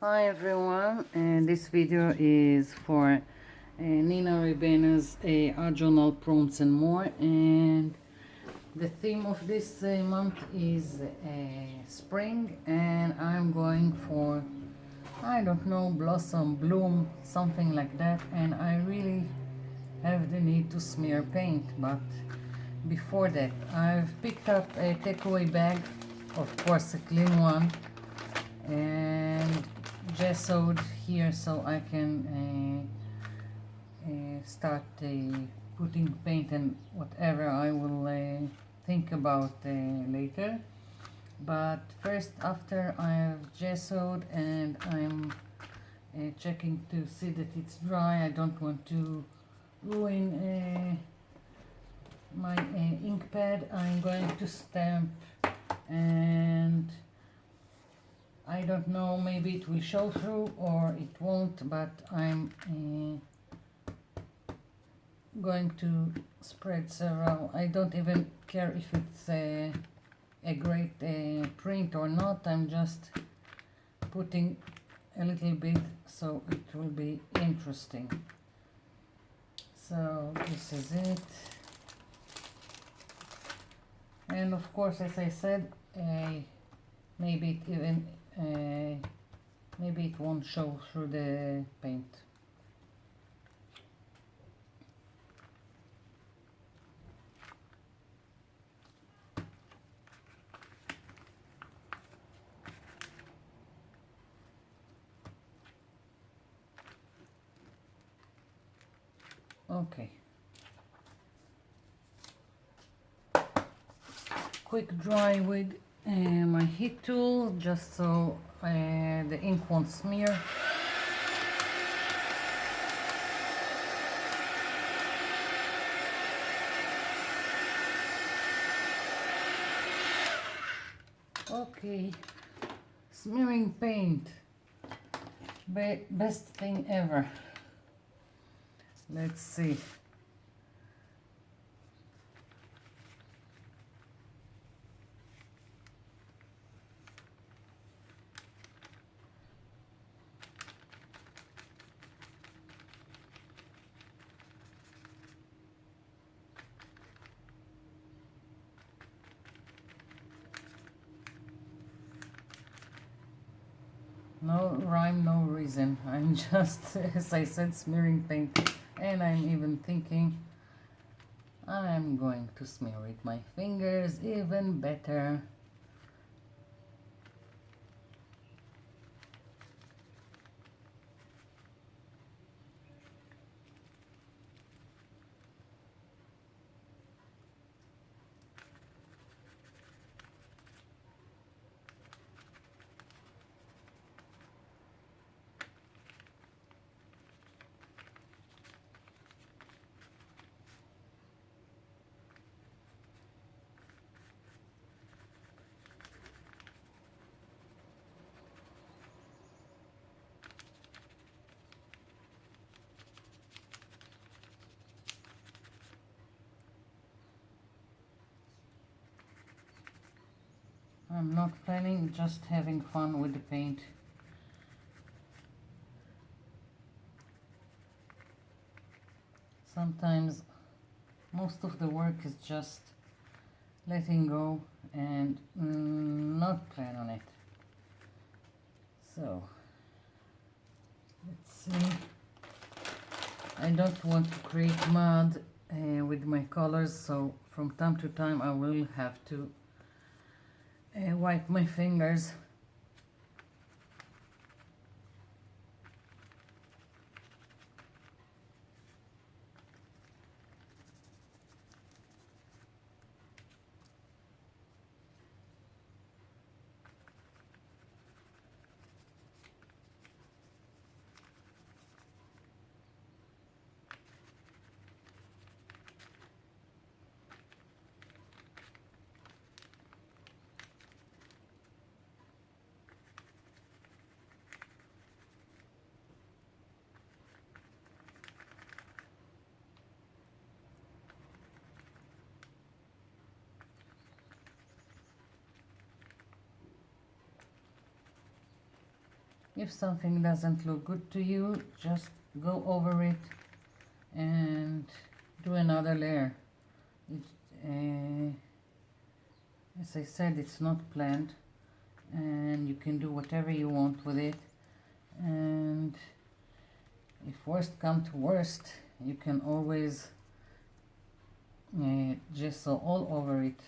Hi everyone, and this video is for Nina Ribena's Arjonal Prompts and More, and the theme of this month is spring, and I'm going for, I don't know, blossom, bloom, something like that, and I really have the need to smear paint. But before that, I've picked up a takeaway bag, of course a clean one, and gessoed here so I can start putting paint and whatever I will think about later. But first, after I have gessoed and I'm checking to see that it's dry, I don't want to ruin my ink pad. I'm going to stamp, and I don't know, maybe it will show through or it won't, but I'm going to spread several. I don't even care if it's a great print or not. I'm just putting a little bit so it will be interesting. So this is it. And of course, as I said, maybe it even maybe it won't show through the paint. Okay. Quick dry with my heat tool, just so the ink won't smear. Okay, smearing paint, best thing ever. Let's see. No rhyme, no reason. I'm just, as I said, smearing paint, and I'm even thinking I'm going to smear with my fingers, even better. I'm not planning, just having fun with the paint. Sometimes most of the work is just letting go and not plan on it. So let's see. I don't want to create mud with my colors, so from time to time I will have to wipe my fingers. If something doesn't look good to you, just go over it and do another layer. As I said, it's not planned, and you can do whatever you want with it. And if worst come to worst, you can always gesso all over it.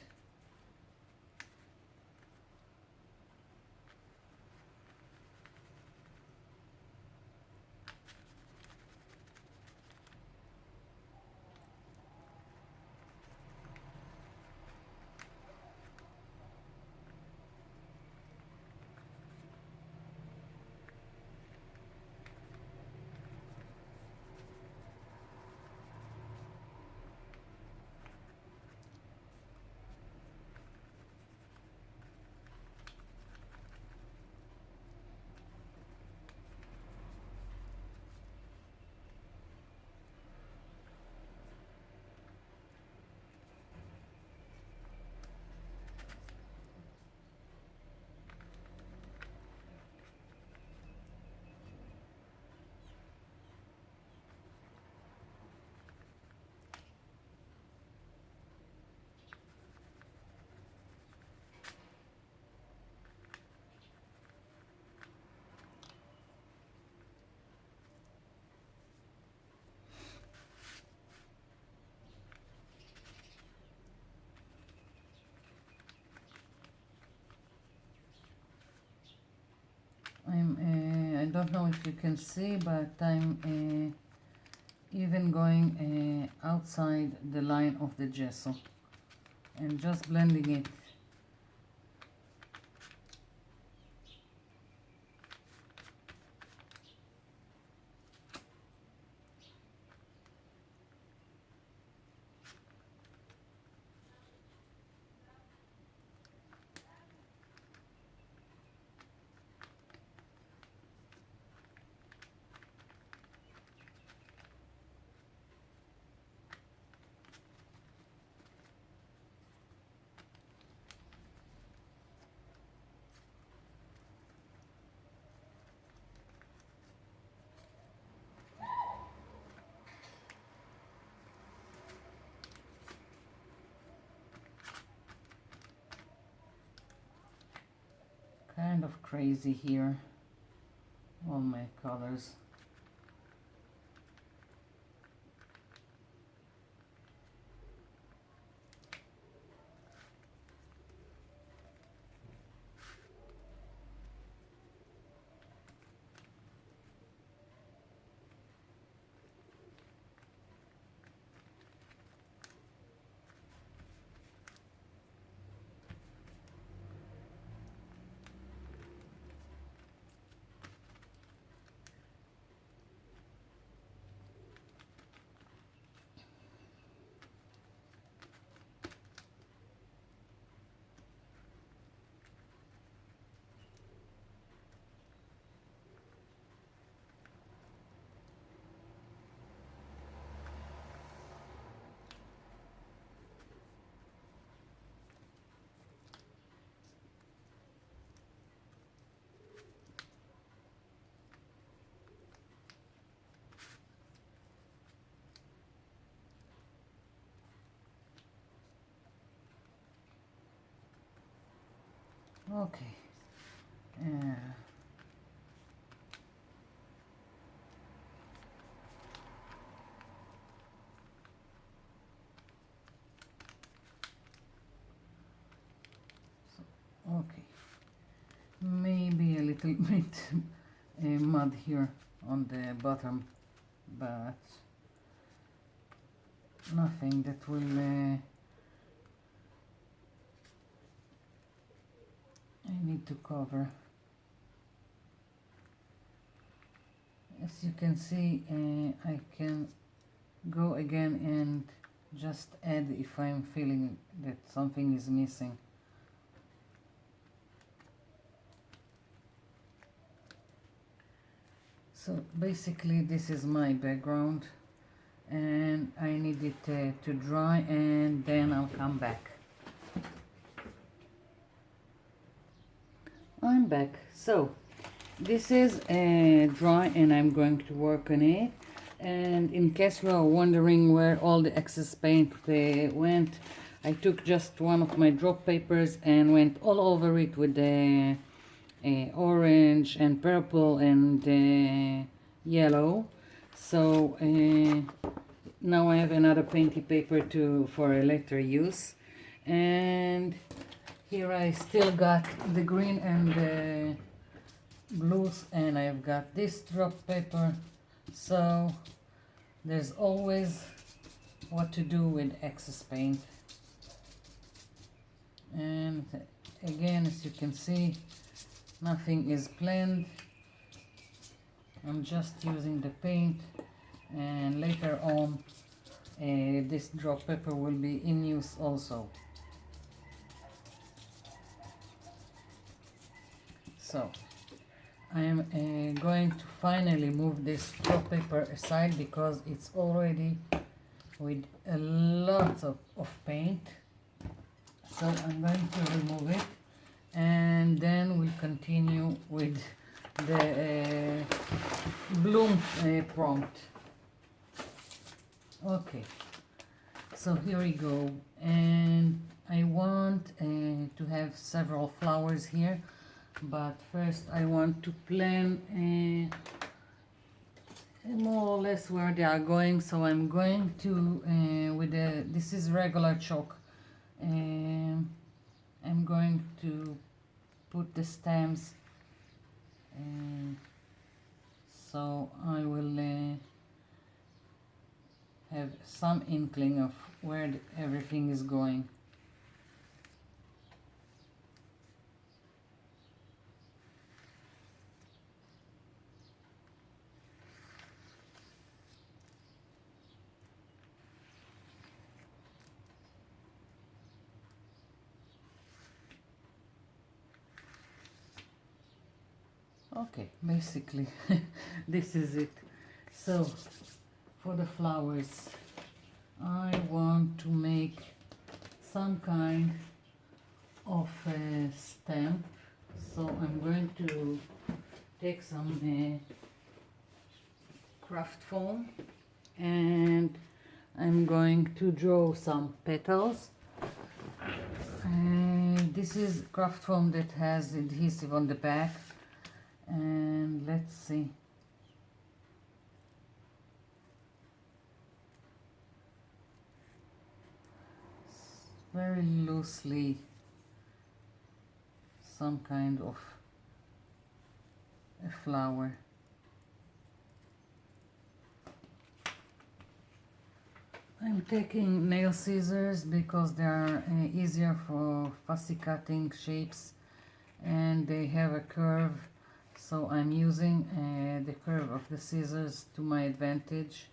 I don't know if you can see, but I'm even going outside the line of the gesso and just blending it. Kind of crazy here, all my colors. Okay. Okay. Maybe a little bit mud here on the bottom, but nothing that will I need to cover. As you can see, I can go again and just add if I'm feeling that something is missing. So basically this is my background, and I need it to dry, and then I'll come back. I'm back. So This is dry and I'm going to work on it. And in case you are wondering where all the excess paint went, I took just one of my drop papers and went all over it with the orange and purple and yellow. So now I have another painty paper for a later use. And here I still got the green and the blues, and I've got this drop paper. So there's always what to do with excess paint. And again, as you can see, nothing is planned. I'm just using the paint, and later on this drop paper will be in use also. So I am going to finally move this drop paper aside because it's already with a lot of paint. So I'm going to remove it, and then we'll continue with the bloom prompt. Okay, so here we go, and I want to have several flowers here, but first I want to plan more or less where they are going. So I'm going to this is regular chalk, I'm going to put the stems, so I will have some inkling of where everything is going. Okay, basically this is it. So for the flowers, I want to make some kind of a stamp. So I'm going to take some craft foam, and I'm going to draw some petals. This is craft foam that has adhesive on the back, and let's see. Very loosely, some kind of a flower. I'm taking nail scissors because they are easier for fussy cutting shapes, and they have a curve, so I'm using the curve of the scissors to my advantage.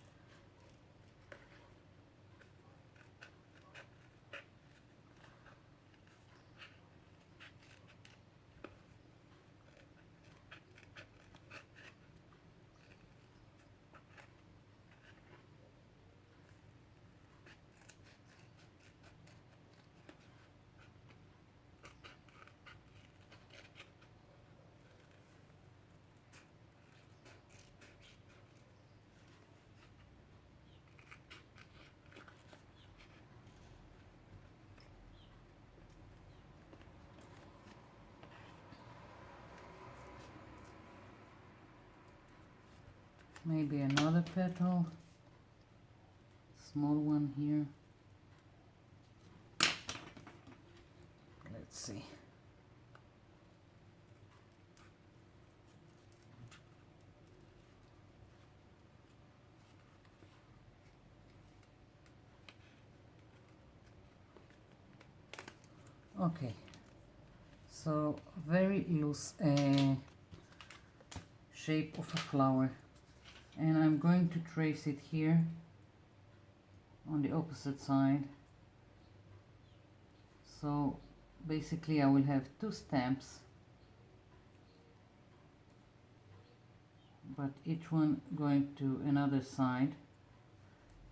Maybe another petal, small one here. Let's see. Okay, so very loose shape of a flower, and I'm going to trace it here on the opposite side. So basically I will have two stamps, but each one going to another side.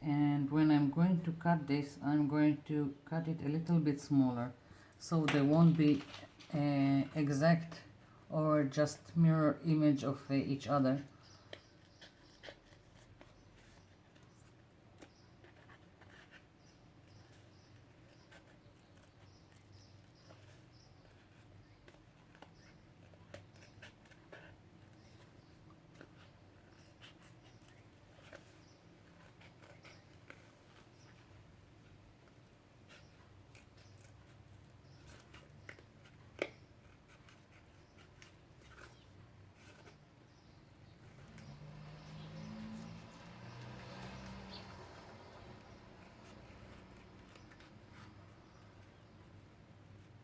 And when I'm going to cut this, I'm going to cut it a little bit smaller, so they won't be exact or just mirror image of each other.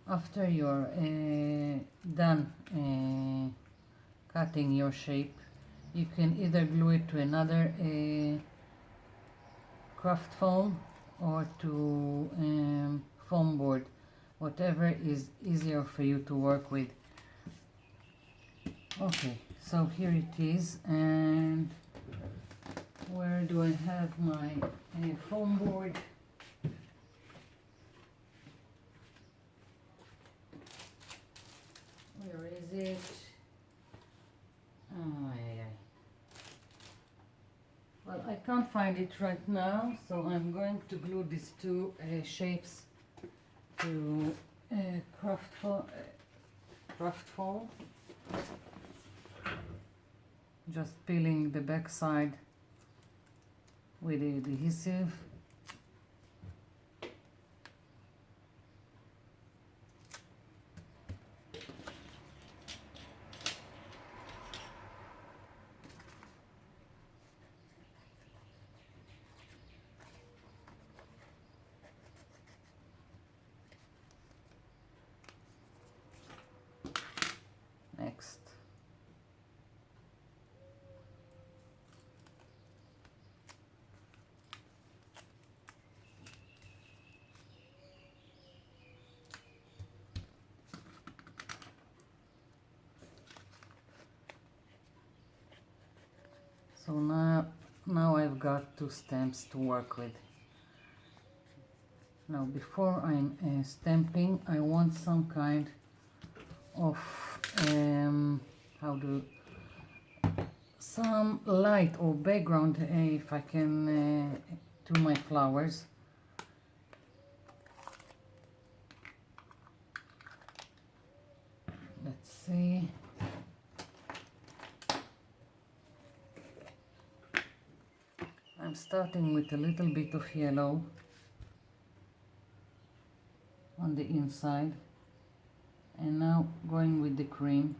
After you're done cutting your shape, you can either glue it to another craft foam or to foam board, whatever is easier for you to work with. Okay, so here it is, and where do I have my foam board? Where is it? Oh, yeah. Well, I can't find it right now, so I'm going to glue these two shapes to craft foam. Just peeling the back side with the adhesive. Next. So now I've got two stamps to work with. Now before I'm stamping, I want some kind of some light or background if I can to my flowers. Let's see. I'm starting with a little bit of yellow on the inside, and now going with the cream.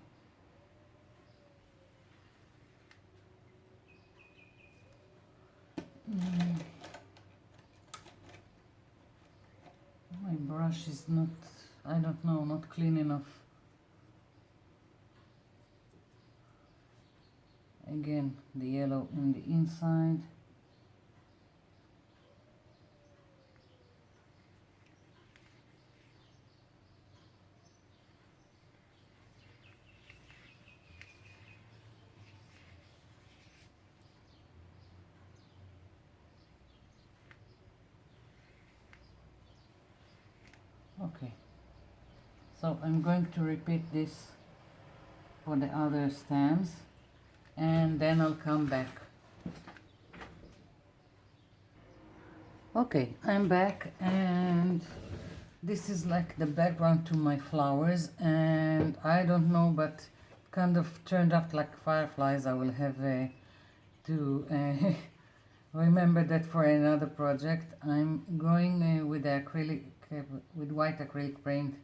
My brush is not, I don't know, not clean enough. Again, the yellow in the inside. Okay, so I'm going to repeat this for the other stems, and then I'll come back. Okay, I'm back, and this is like the background to my flowers, and I don't know, but kind of turned out like fireflies. I will have to remember that for another project. I'm going with the acrylic, with white acrylic paint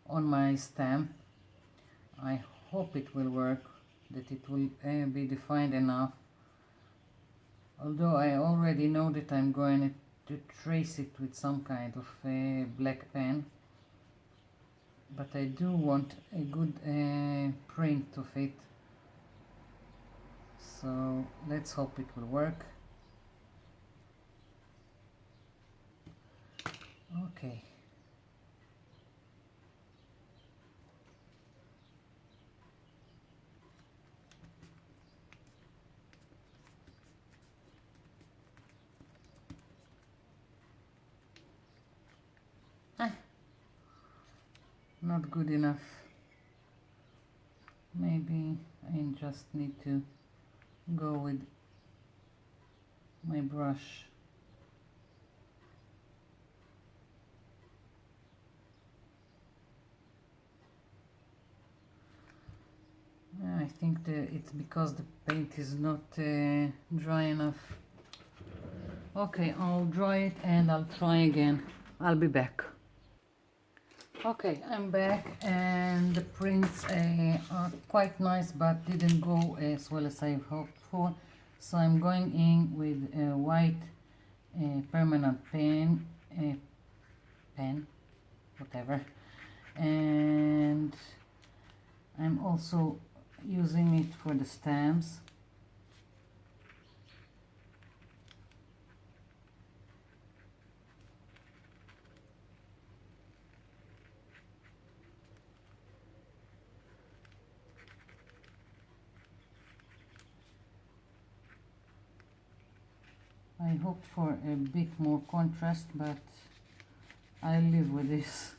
on my stamp. I hope it will work, that it will be defined enough. Although I already know that I'm going to trace it with some kind of black pen, but I do want a good print of it, so let's hope it will work. Okay. Not good enough. maybe I just need to go with my brush. I think it's because the paint is not dry enough. Okay, I'll dry it and I'll try again. I'll be back. Okay, I'm back and the prints are quite nice but didn't go as well as I hoped for. So I'm going in with a white permanent pen, whatever. And I'm also using it for the stamps. I hoped for a bit more contrast, but I'll live with this.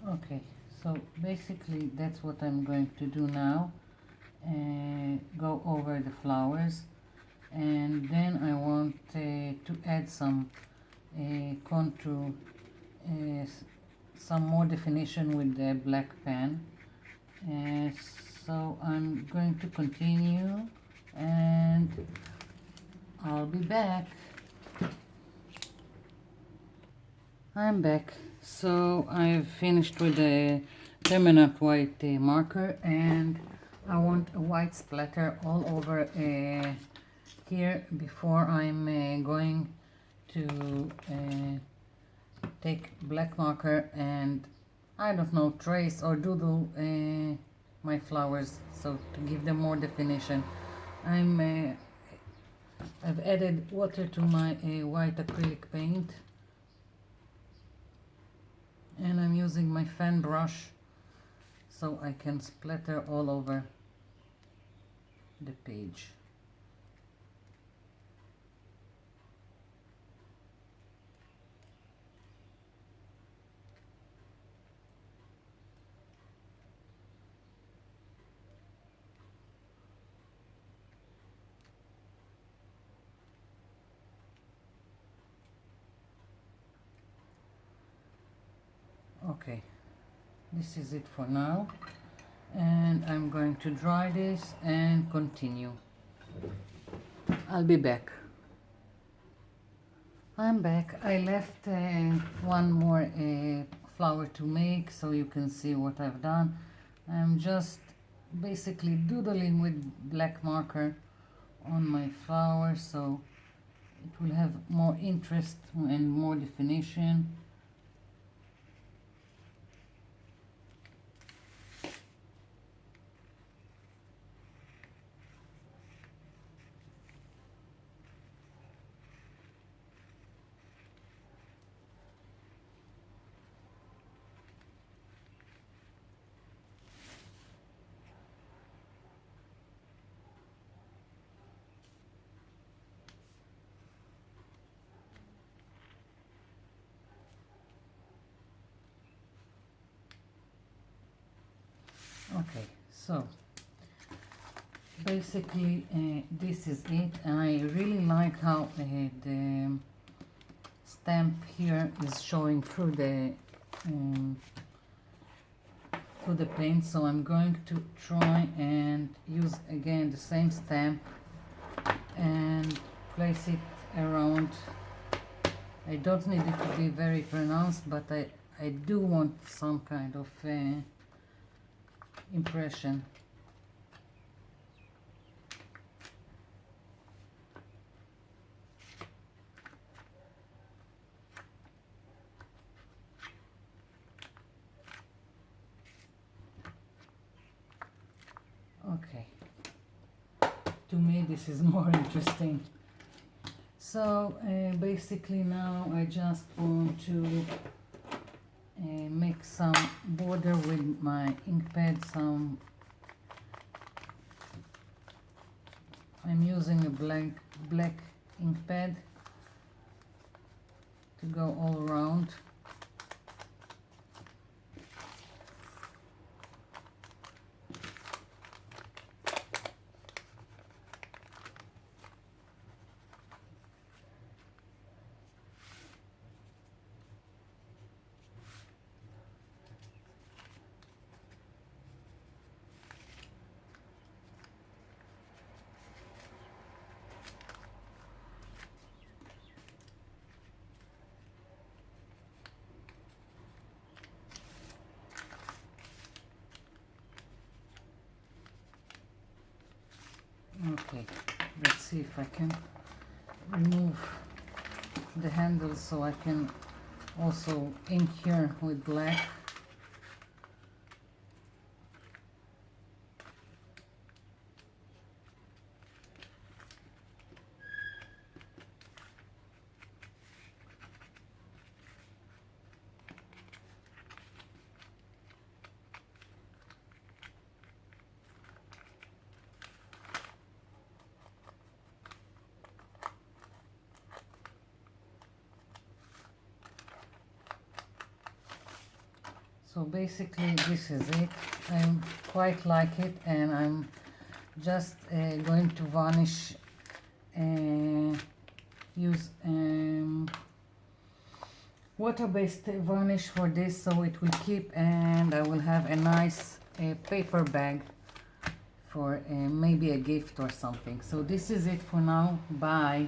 Okay, so basically that's what I'm going to do now. Go over the flowers, and then I want to add some contour, some more definition with the black pen. So I'm going to continue and I'll be back. I'm back. So I've finished with the permanent white marker, and I want a white splatter all over here before I'm going to take black marker and, I don't know, trace or doodle my flowers, so to give them more definition. I've added water to my white acrylic paint, and I'm using my fan brush so I can splatter all over the page. Okay, this is it for now, and I'm going to dry this and continue. I'll be back. I'm back. I left one more flower to make so you can see what I've done. I'm just basically doodling with black marker on my flower so it will have more interest and more definition. Okay, so basically this is it. I really like how the stamp here is showing through the paint, so I'm going to try and use again the same stamp and place it around. I don't need it to be very pronounced, but I do want some kind of impression. Okay, to me this is more interesting. So basically now I just want to make some border with my ink pad. I'm using a black ink pad to go all around. Okay, let's see if I can remove the handle so I can also ink here with black. So basically this is it. I quite like it, and I'm just going to varnish, use water-based varnish for this, so it will keep, and I will have a nice paper bag for maybe a gift or something. So this is it for now. Bye.